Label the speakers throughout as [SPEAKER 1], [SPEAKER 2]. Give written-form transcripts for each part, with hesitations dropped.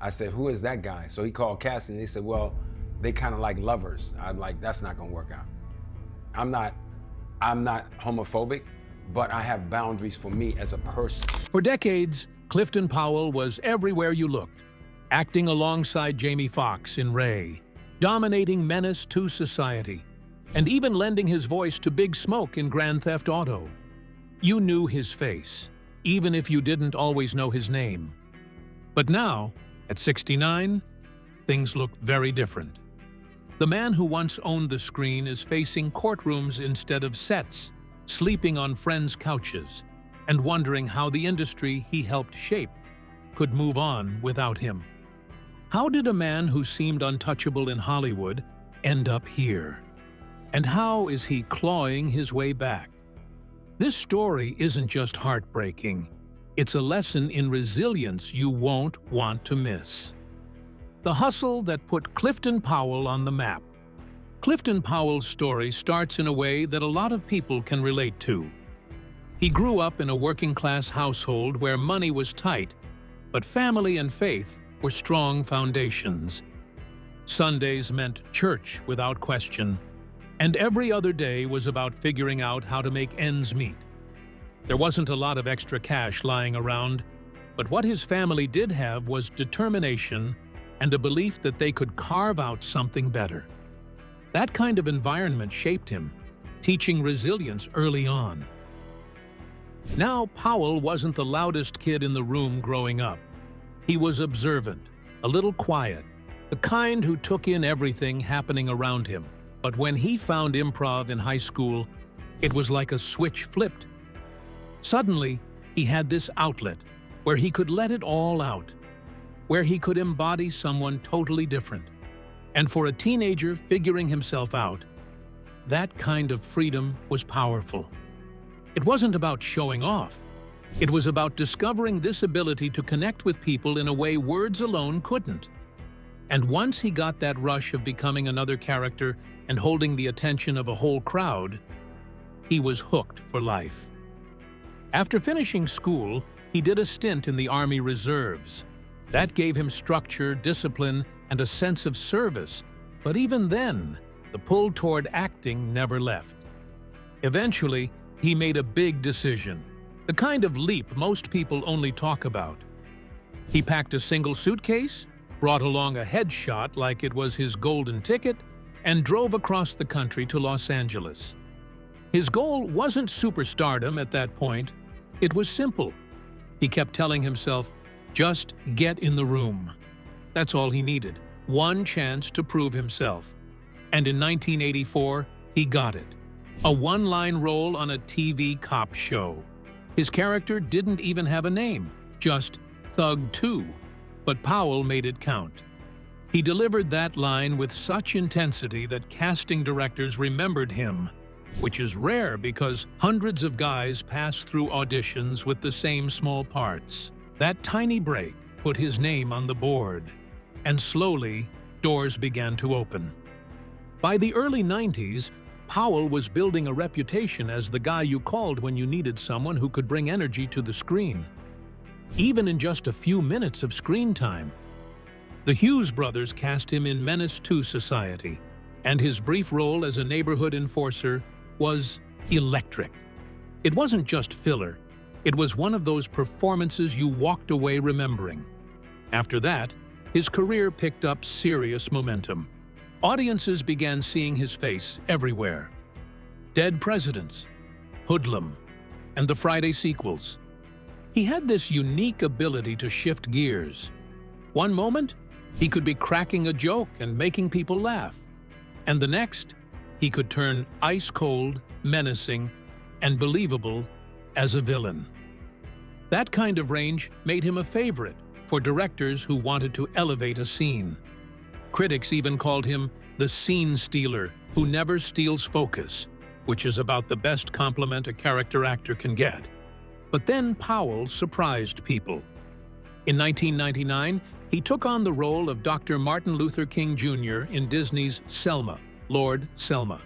[SPEAKER 1] I said, who is that guy? So he called casting and he said, well, they kind of like lovers. I'm like, that's not gonna work out. I'm not homophobic, but I have boundaries for me as a person.
[SPEAKER 2] For decades, Clifton Powell was everywhere you looked, acting alongside Jamie Foxx in Ray, dominating menace to society, and even lending his voice to Big Smoke in Grand Theft Auto. You knew his face, even if you didn't always know his name. But now, at 69, things look very different. The man who once owned the screen is facing courtrooms instead of sets, sleeping on friends' couches, and wondering how the industry he helped shape could move on without him. How did a man who seemed untouchable in Hollywood end up here? And how is he clawing his way back? This story isn't just heartbreaking. It's a lesson in resilience you won't want to miss. The hustle that put Clifton Powell on the map. Clifton Powell's story starts in a way that a lot of people can relate to. He grew up in a working-class household where money was tight, but family and faith were strong foundations. Sundays meant church without question, and every other day was about figuring out how to make ends meet. There wasn't a lot of extra cash lying around, but what his family did have was determination and a belief that they could carve out something better. That kind of environment shaped him, teaching resilience early on. Now, Powell wasn't the loudest kid in the room growing up. He was observant, a little quiet, the kind who took in everything happening around him. But when he found improv in high school, it was like a switch flipped. Suddenly, he had this outlet where he could let it all out, where he could embody someone totally different. And for a teenager figuring himself out, that kind of freedom was powerful. It wasn't about showing off. It was about discovering this ability to connect with people in a way words alone couldn't. And once he got that rush of becoming another character and holding the attention of a whole crowd, he was hooked for life. After finishing school, he did a stint in the Army Reserves. That gave him structure, discipline, and a sense of service, but even then, the pull toward acting never left. Eventually, he made a big decision, the kind of leap most people only talk about. He packed a single suitcase, brought along a headshot like it was his golden ticket, and drove across the country to Los Angeles. His goal wasn't superstardom at that point. It was simple. He kept telling himself, just get in the room. That's all he needed, one chance to prove himself. And in 1984, he got it. A one-line role on a TV cop show. His character didn't even have a name, just Thug 2, but Powell made it count. He delivered that line with such intensity that casting directors remembered him, which is rare because hundreds of guys pass through auditions with the same small parts. That tiny break put his name on the board, and slowly, doors began to open. By the early 90s, Powell was building a reputation as the guy you called when you needed someone who could bring energy to the screen. Even in just a few minutes of screen time. The Hughes brothers cast him in Menace to Society, and his brief role as a neighborhood enforcer was electric. It wasn't just filler, it was one of those performances you walked away remembering. After that, his career picked up serious momentum. Audiences began seeing his face everywhere. Dead Presidents, Hoodlum, and the Friday sequels. He had this unique ability to shift gears. One moment, he could be cracking a joke and making people laugh. And the next, he could turn ice-cold, menacing, and believable as a villain. That kind of range made him a favorite for directors who wanted to elevate a scene. Critics even called him the scene stealer who never steals focus, which is about the best compliment a character actor can get. But then Powell surprised people. In 1999, he took on the role of Dr. Martin Luther King Jr. in Disney's Selma, Lord Selma.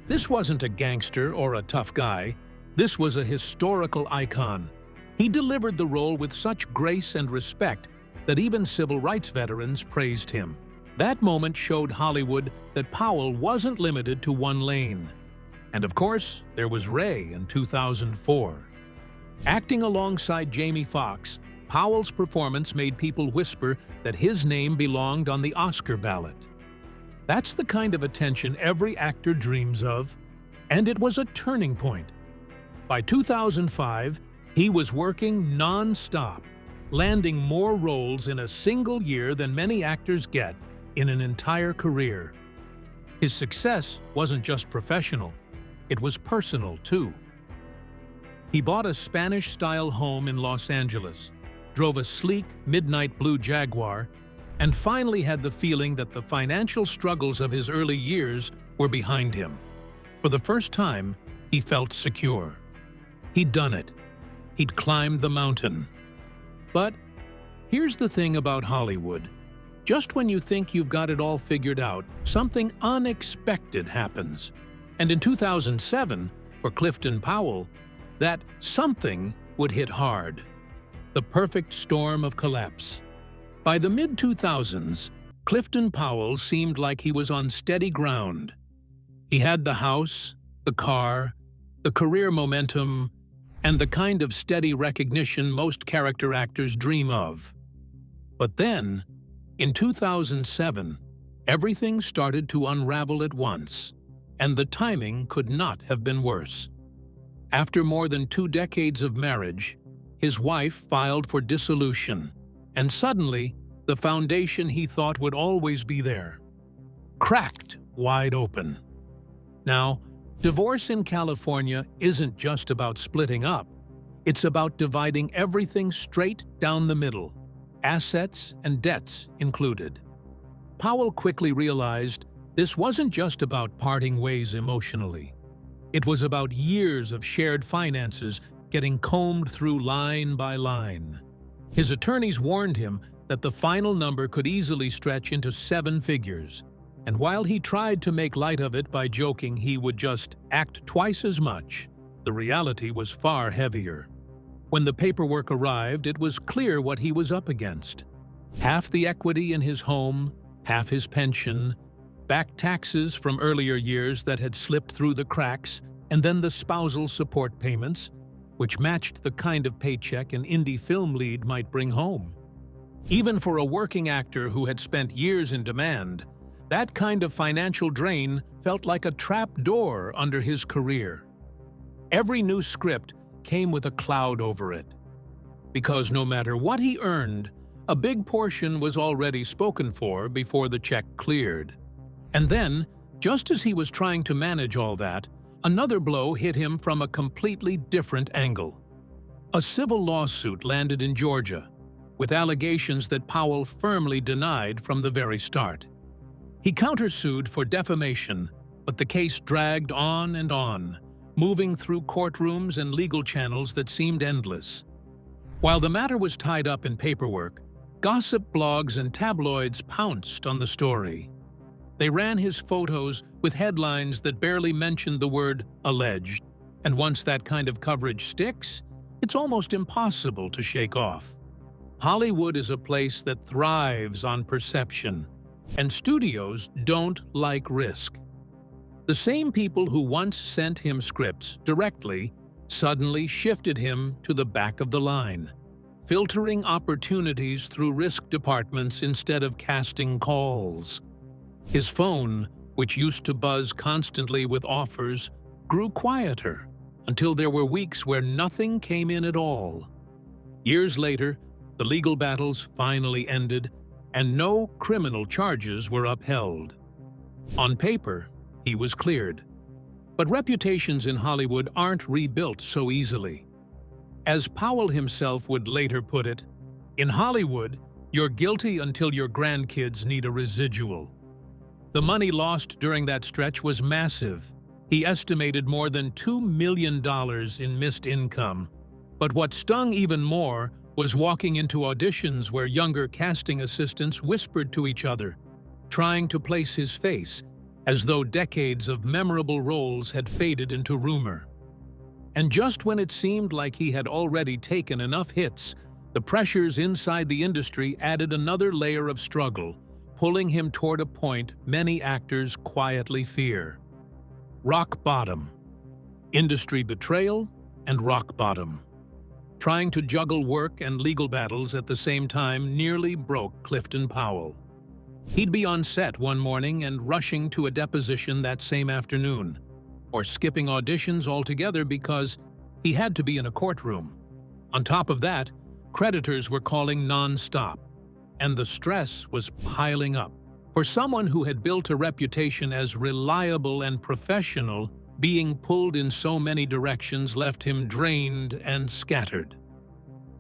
[SPEAKER 2] This wasn't a gangster or a tough guy. This was a historical icon. He delivered the role with such grace and respect that even civil rights veterans praised him. That moment showed Hollywood that Powell wasn't limited to one lane. And of course, there was Ray in 2004. Acting alongside Jamie Foxx, Powell's performance made people whisper that his name belonged on the Oscar ballot. That's the kind of attention every actor dreams of, and it was a turning point. By 2005, he was working non-stop, landing more roles in a single year than many actors get in an entire career. His success wasn't just professional, it was personal too. He bought a Spanish-style home in Los Angeles, drove a sleek midnight blue Jaguar, and finally had the feeling that the financial struggles of his early years were behind him. For the first time, he felt secure. He'd done it. He'd climbed the mountain. But here's the thing about Hollywood. Just when you think you've got it all figured out, something unexpected happens. And in 2007, for Clifton Powell, that something would hit hard. The perfect storm of collapse. By the mid-2000s, Clifton Powell seemed like he was on steady ground. He had the house, the car, the career momentum, and the kind of steady recognition most character actors dream of. But then, in 2007, everything started to unravel at once, and the timing could not have been worse. After more than 2 decades of marriage, his wife filed for dissolution, and suddenly, the foundation he thought would always be there cracked wide open. Now, divorce in California isn't just about splitting up. It's about dividing everything straight down the middle, assets and debts included. Powell quickly realized this wasn't just about parting ways emotionally. It was about years of shared finances getting combed through line by line. His attorneys warned him that the final number could easily stretch into 7 figures, and while he tried to make light of it by joking he would just act twice as much, the reality was far heavier. When the paperwork arrived, it was clear what he was up against. Half the equity in his home, half his pension, back taxes from earlier years that had slipped through the cracks, and then the spousal support payments, which matched the kind of paycheck an indie film lead might bring home. Even for a working actor who had spent years in demand, that kind of financial drain felt like a trap door under his career. Every new script came with a cloud over it. Because no matter what he earned, a big portion was already spoken for before the check cleared. And then, just as he was trying to manage all that, another blow hit him from a completely different angle. A civil lawsuit landed in Georgia, with allegations that Powell firmly denied from the very start. He countersued for defamation, but the case dragged on and on, moving through courtrooms and legal channels that seemed endless. While the matter was tied up in paperwork, gossip blogs and tabloids pounced on the story. They ran his photos with headlines that barely mentioned the word alleged, and once that kind of coverage sticks, it's almost impossible to shake off. Hollywood is a place that thrives on perception, and studios don't like risk. The same people who once sent him scripts directly suddenly shifted him to the back of the line, filtering opportunities through risk departments instead of casting calls. His phone, which used to buzz constantly with offers, grew quieter until there were weeks where nothing came in at all. Years later, the legal battles finally ended, and no criminal charges were upheld. On paper, he was cleared. But reputations in Hollywood aren't rebuilt so easily. As Powell himself would later put it, in Hollywood, you're guilty until your grandkids need a residual. The money lost during that stretch was massive. He estimated more than $2 million in missed income. But what stung even more was walking into auditions where younger casting assistants whispered to each other, trying to place his face, as though decades of memorable roles had faded into rumor. And just when it seemed like he had already taken enough hits, The pressures inside the industry added another layer of struggle, pulling him toward a point many actors quietly fear. Rock bottom. Industry betrayal and rock bottom. Trying to juggle work and legal battles at the same time nearly broke Clifton Powell. He'd be on set one morning and rushing to a deposition that same afternoon, or skipping auditions altogether because he had to be in a courtroom. On top of that, creditors were calling non-stop, and the stress was piling up. For someone who had built a reputation as reliable and professional, being pulled in so many directions left him drained and scattered.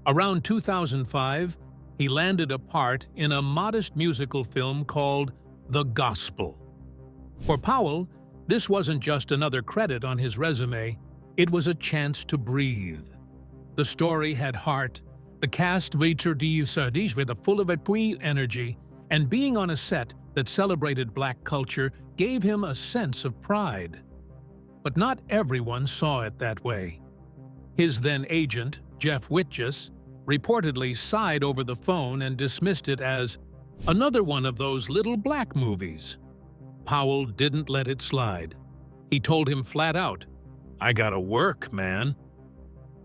[SPEAKER 2] Around 2005, he landed a part in a modest musical film called The Gospel. For Powell, this wasn't just another credit on his resume, it was a chance to breathe. The story had heart, the cast with a full of energy, and being on a set that celebrated black culture gave him a sense of pride. But not everyone saw it that way. His then agent, Jeff Whitges, reportedly sighed over the phone and dismissed it as another one of those little black movies. Powell didn't let it slide. He told him flat out, "I gotta work, man.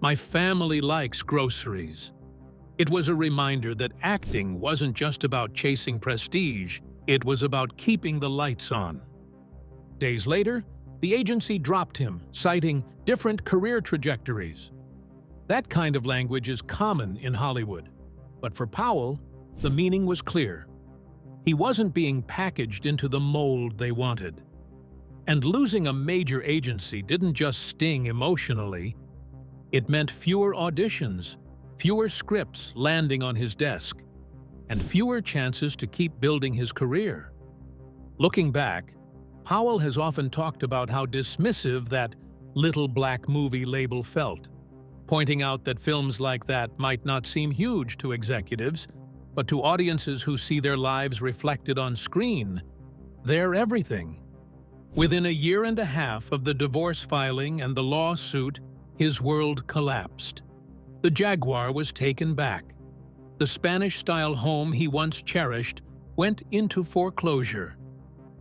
[SPEAKER 2] My family likes groceries." It was a reminder that acting wasn't just about chasing prestige, it was about keeping the lights on. Days later, the agency dropped him, citing different career trajectories. That kind of language is common in Hollywood, but for Powell, the meaning was clear. He wasn't being packaged into the mold they wanted. And losing a major agency didn't just sting emotionally, it meant fewer auditions, fewer scripts landing on his desk, and fewer chances to keep building his career. Looking back, Powell has often talked about how dismissive that little black movie label felt, pointing out that films like that might not seem huge to executives, but to audiences who see their lives reflected on screen, they're everything. Within a year and a half of the divorce filing and the lawsuit, his world collapsed. The Jaguar was taken back. The Spanish-style home he once cherished went into foreclosure.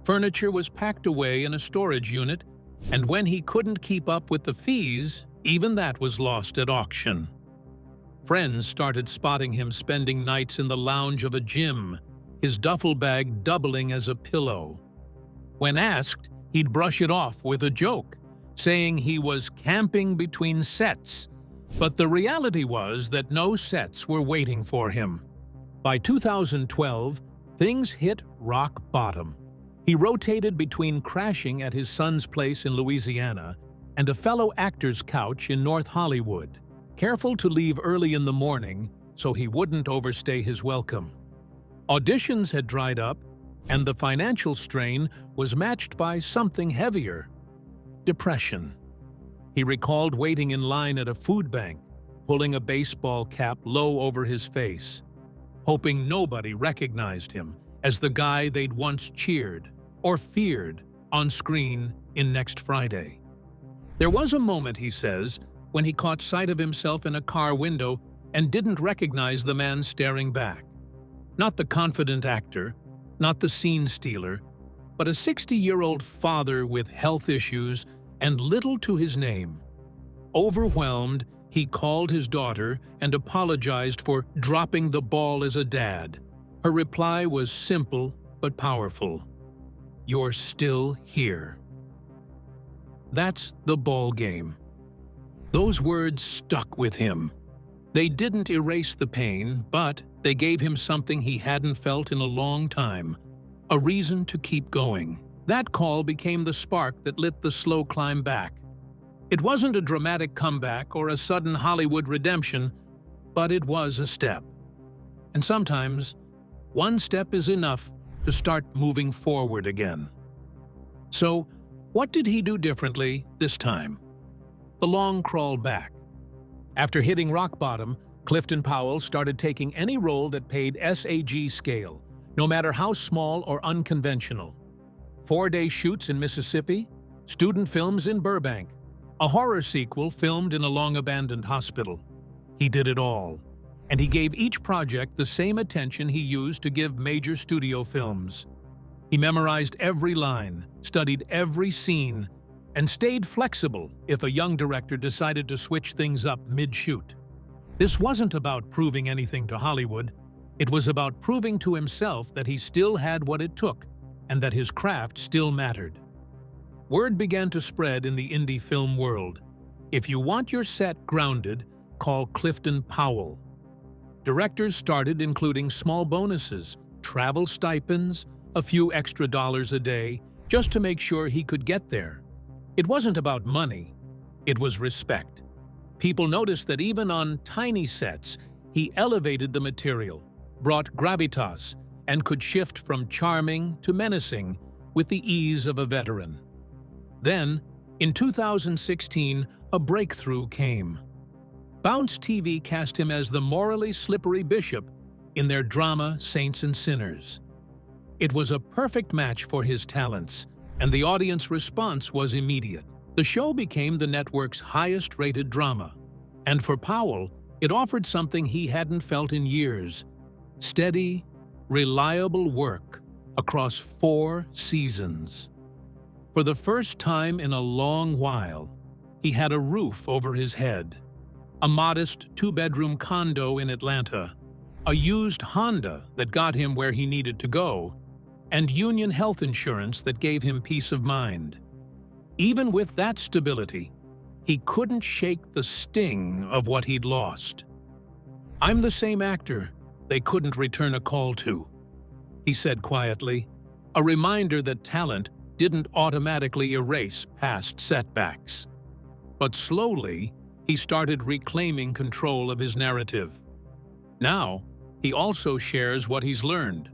[SPEAKER 2] Furniture was packed away in a storage unit, and when he couldn't keep up with the fees, even that was lost at auction. Friends started spotting him spending nights in the lounge of a gym, his duffel bag doubling as a pillow. When asked, he'd brush it off with a joke, saying he was camping between sets. But the reality was that no sets were waiting for him. By 2012, things hit rock bottom. He rotated between crashing at his son's place in Louisiana and a fellow actor's couch in North Hollywood, careful to leave early in the morning so he wouldn't overstay his welcome. Auditions had dried up, and the financial strain was matched by something heavier: depression. He recalled waiting in line at a food bank, pulling a baseball cap low over his face, hoping nobody recognized him as the guy they'd once cheered or feared on screen in Next Friday. There was a moment, he says, when he caught sight of himself in a car window and didn't recognize the man staring back. Not the confident actor, not the scene stealer, but a 60-year-old father with health issues and little to his name. Overwhelmed, he called his daughter and apologized for dropping the ball as a dad. Her reply was simple but powerful: "You're still here." That's the ball game. Those words stuck with him. They didn't erase the pain, but they gave him something he hadn't felt in a long time: a reason to keep going. That call became the spark that lit the slow climb back. It wasn't a dramatic comeback or a sudden Hollywood redemption, but it was a step. And sometimes, one step is enough to start moving forward again. So, what did he do differently this time? The long crawl back. After hitting rock bottom, Clifton Powell started taking any role that paid SAG scale, no matter how small or unconventional. 4-day shoots in Mississippi, student films in Burbank, a horror sequel filmed in a long-abandoned hospital. He did it all. and he gave each project the same attention he used to give major studio films. He memorized every line, studied every scene, and stayed flexible if a young director decided to switch things up mid-shoot. This wasn't about proving anything to Hollywood. It was about proving to himself that he still had what it took and that his craft still mattered. Word began to spread in the indie film world. If you want your set grounded, call Clifton Powell. Directors started including small bonuses, travel stipends, a few extra dollars a day, just to make sure he could get there. It wasn't about money, it was respect. People noticed that even on tiny sets, he elevated the material, brought gravitas, and could shift from charming to menacing with the ease of a veteran. Then, in 2016, a breakthrough came. Bounce TV cast him as the morally slippery bishop in their drama Saints and Sinners. It was a perfect match for his talents, and the audience response was immediate. The show became the network's highest-rated drama, and for Powell, it offered something he hadn't felt in years: steady, reliable work across 4 seasons. For the first time in a long while, he had a roof over his head, a modest 2-bedroom condo in Atlanta, a used Honda that got him where he needed to go, and union health insurance that gave him peace of mind. Even with that stability, he couldn't shake the sting of what he'd lost. "I'm the same actor they couldn't return a call to," he said quietly, a reminder that talent didn't automatically erase past setbacks. But slowly, he started reclaiming control of his narrative. Now, he also shares what he's learned,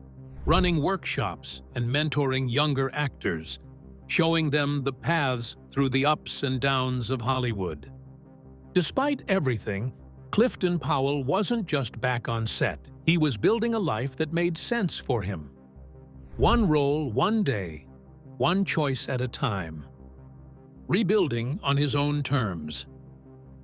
[SPEAKER 2] running workshops and mentoring younger actors, showing them the paths through the ups and downs of Hollywood. Despite everything, Clifton Powell wasn't just back on set. He was building a life that made sense for him. One role, one day, one choice at a time. Rebuilding on his own terms.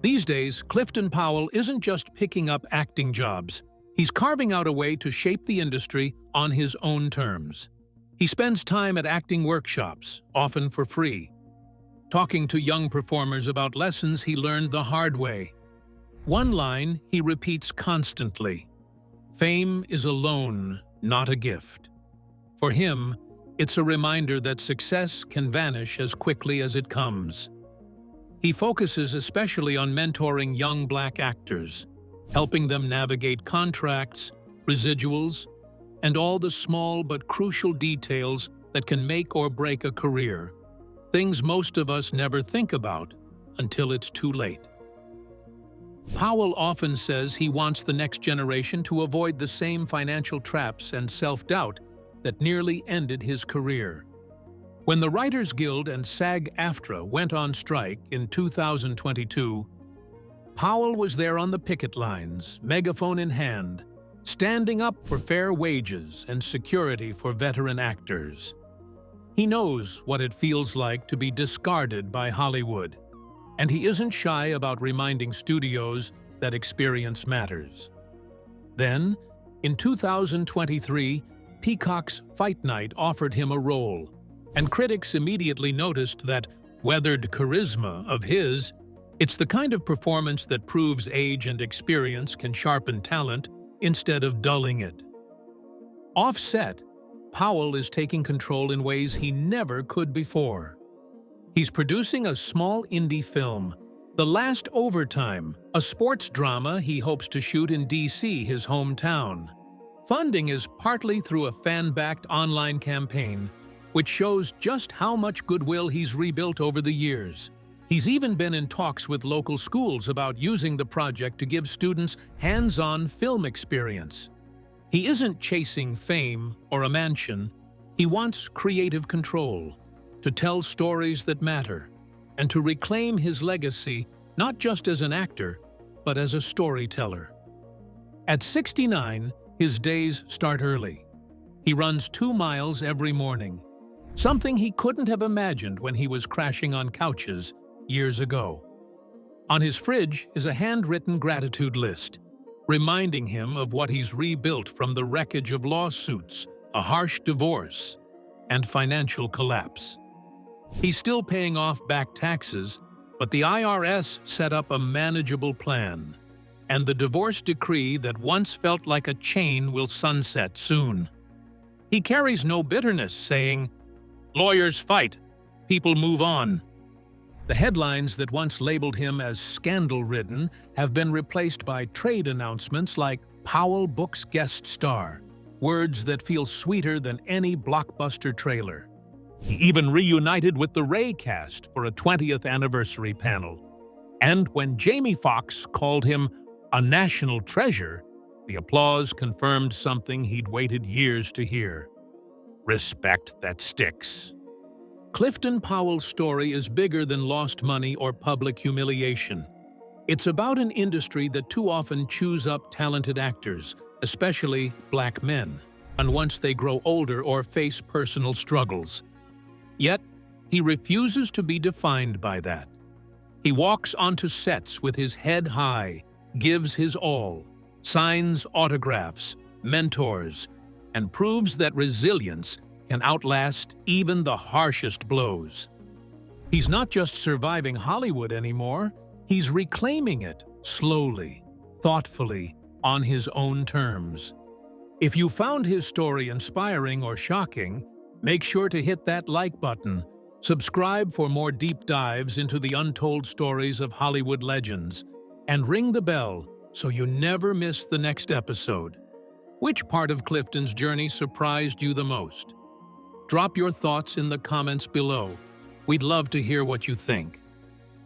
[SPEAKER 2] These days, Clifton Powell isn't just picking up acting jobs. He's carving out a way to shape the industry on his own terms. He spends time at acting workshops, often for free, talking to young performers about lessons he learned the hard way. One line he repeats constantly: "Fame is a loan, not a gift." For him, it's a reminder that success can vanish as quickly as it comes. He focuses especially on mentoring young Black actors, helping them navigate contracts, residuals, and all the small but crucial details that can make or break a career, things most of us never think about until it's too late. Powell often says he wants the next generation to avoid the same financial traps and self-doubt that nearly ended his career. When the Writers Guild and SAG-AFTRA went on strike in 2022, Powell was there on the picket lines, megaphone in hand, standing up for fair wages and security for veteran actors. He knows what it feels like to be discarded by Hollywood, and he isn't shy about reminding studios that experience matters. Then, in 2023, Peacock's Fight Night offered him a role, and critics immediately noticed that weathered charisma of his. It's the kind of performance that proves age and experience can sharpen talent instead of dulling it. Off-set, Powell is taking control in ways he never could before. He's producing a small indie film, The Last Overtime, a sports drama he hopes to shoot in D.C., his hometown. Funding is partly through a fan-backed online campaign, which shows just how much goodwill he's rebuilt over the years. He's even been in talks with local schools about using the project to give students hands-on film experience. He isn't chasing fame or a mansion. He wants creative control, to tell stories that matter, and to reclaim his legacy not just as an actor, but as a storyteller. At 69, his days start early. He runs 2 miles every morning, something he couldn't have imagined when he was crashing on couches years ago. On his fridge is a handwritten gratitude list. reminding him of what he's rebuilt from the wreckage of lawsuits, a harsh divorce, and financial collapse. He's still paying off back taxes, but the IRS set up a manageable plan, and the divorce decree that once felt like a chain will sunset soon. He carries no bitterness, saying, "Lawyers fight, people move on." The headlines that once labeled him as scandal-ridden have been replaced by trade announcements like "Powell books guest star," words that feel sweeter than any blockbuster trailer. He even reunited with the Ray cast for a 20th anniversary panel. And when Jamie Foxx called him a national treasure, the applause confirmed something he'd waited years to hear: respect that sticks. Clifton Powell's story is bigger than lost money or public humiliation. It's about an industry that too often chews up talented actors, especially black men, and once they grow older or face personal struggles. Yet, he refuses to be defined by that. He walks onto sets with his head high, gives his all, signs autographs, mentors, and proves that resilience can outlast even the harshest blows. He's not just surviving Hollywood anymore, he's reclaiming it slowly, thoughtfully, on his own terms. If you found his story inspiring or shocking, make sure to hit that like button, subscribe for more deep dives into the untold stories of Hollywood legends, and ring the bell so you never miss the next episode. Which part of Clifton's journey surprised you the most? Drop your thoughts in the comments below. We'd love to hear what you think.